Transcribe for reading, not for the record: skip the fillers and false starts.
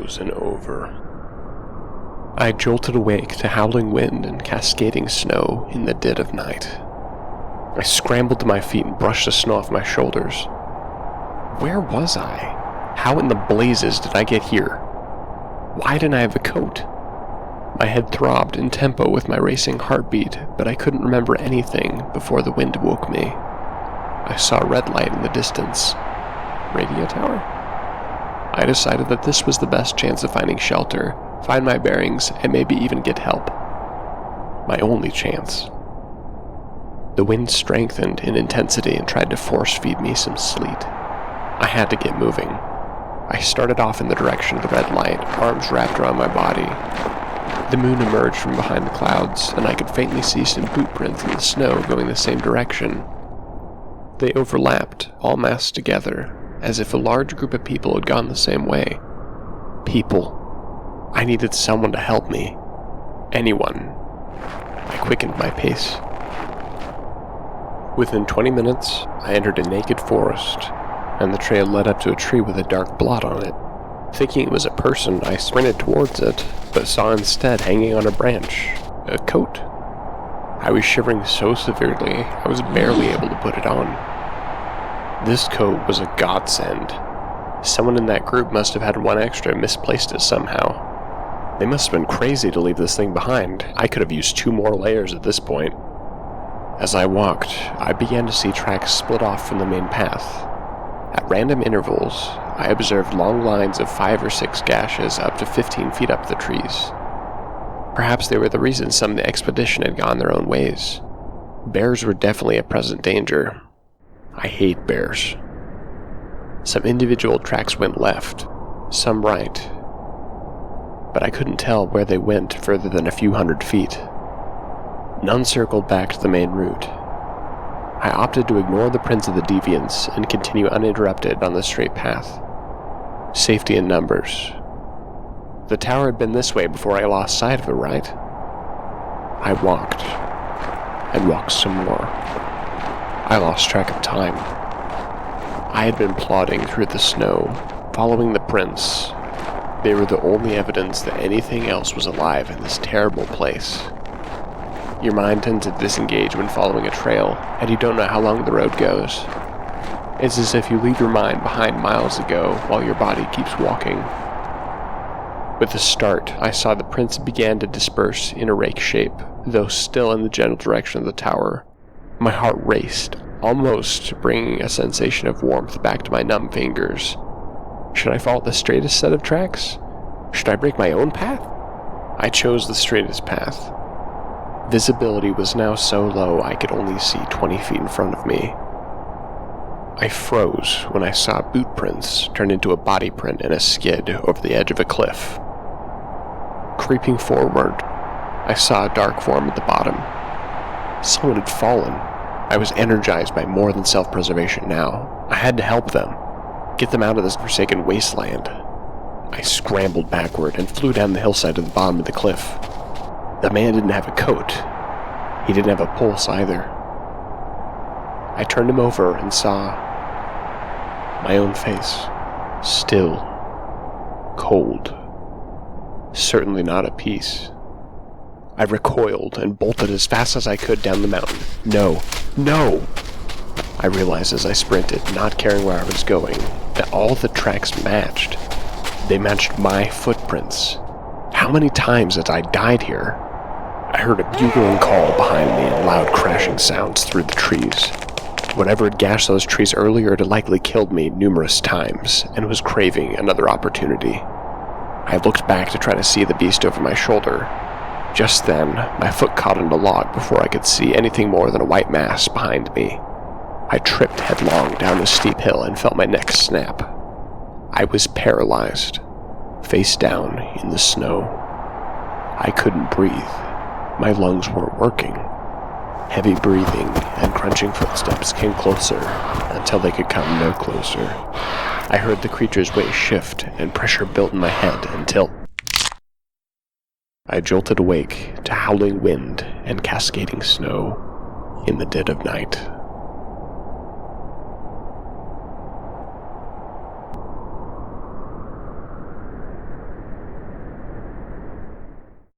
frozen over. I jolted awake to howling wind and cascading snow in the dead of night. I scrambled to my feet and brushed the snow off my shoulders. Where was I? How in the blazes did I get here? Why didn't I have a coat? My head throbbed in tempo with my racing heartbeat, but I couldn't remember anything before the wind woke me. I saw a red light in the distance. Radio tower? I decided that this was the best chance of finding shelter, find my bearings, and maybe even get help. My only chance. The wind strengthened in intensity and tried to force-feed me some sleet. I had to get moving. I started off in the direction of the red light, arms wrapped around my body. The moon emerged from behind the clouds, and I could faintly see some boot prints in the snow going the same direction. They overlapped, all massed together, as if a large group of people had gone the same way. People. I needed someone to help me. Anyone. I quickened my pace. Within 20 minutes, I entered a naked forest, and the trail led up to a tree with a dark blot on it. Thinking it was a person, I sprinted towards it, but saw instead hanging on a branch a coat. I was shivering so severely, I was barely able to put it on. This coat was a godsend. Someone in that group must have had one extra and misplaced it somehow. They must have been crazy to leave this thing behind. I could have used 2 more layers at this point. As I walked, I began to see tracks split off from the main path. At random intervals, I observed long lines of 5 or 6 gashes up to 15 feet up the trees. Perhaps they were the reason some of the expedition had gone their own ways. Bears were definitely a present danger. I hate bears. Some individual tracks went left, some right, but I couldn't tell where they went further than a few hundred feet. None circled back to the main route. I opted to ignore the prints of the deviants and continue uninterrupted on the straight path. Safety in numbers. The tower had been this way before I lost sight of it, right? I walked, and walked some more. I lost track of time. I had been plodding through the snow, following the prints. They were the only evidence that anything else was alive in this terrible place. Your mind tends to disengage when following a trail, and you don't know how long the road goes. It's as if you leave your mind behind miles ago while your body keeps walking. With the start, I saw the prints began to disperse in a rake shape, though still in the general direction of the tower. My heart raced, almost bringing a sensation of warmth back to my numb fingers. Should I follow the straightest set of tracks? Should I break my own path? I chose the straightest path. Visibility was now so low I could only see 20 feet in front of me. I froze when I saw boot prints turn into a body print and a skid over the edge of a cliff. Creeping forward, I saw a dark form at the bottom. Someone had fallen. I was energized by more than self-preservation now. I had to help them. Get them out of this forsaken wasteland. I scrambled backward and flew down the hillside to the bottom of the cliff. The man didn't have a coat. He didn't have a pulse either. I turned him over and saw my own face. Still. Cold. Certainly not at peace. I recoiled and bolted as fast as I could down the mountain. No! No! I realized as I sprinted, not caring where I was going, that all the tracks matched. They matched my footprints. How many times had I died here? I heard a bugling call behind me and loud crashing sounds through the trees. Whatever had gashed those trees earlier had likely killed me numerous times, and was craving another opportunity. I looked back to try to see the beast over my shoulder. Just then, my foot caught on a log before I could see anything more than a white mass behind me. I tripped headlong down a steep hill and felt my neck snap. I was paralyzed, face down in the snow. I couldn't breathe. My lungs weren't working. Heavy breathing and crunching footsteps came closer until they could come no closer. I heard the creature's weight shift and pressure built in my head until I jolted awake to howling wind and cascading snow in the dead of night.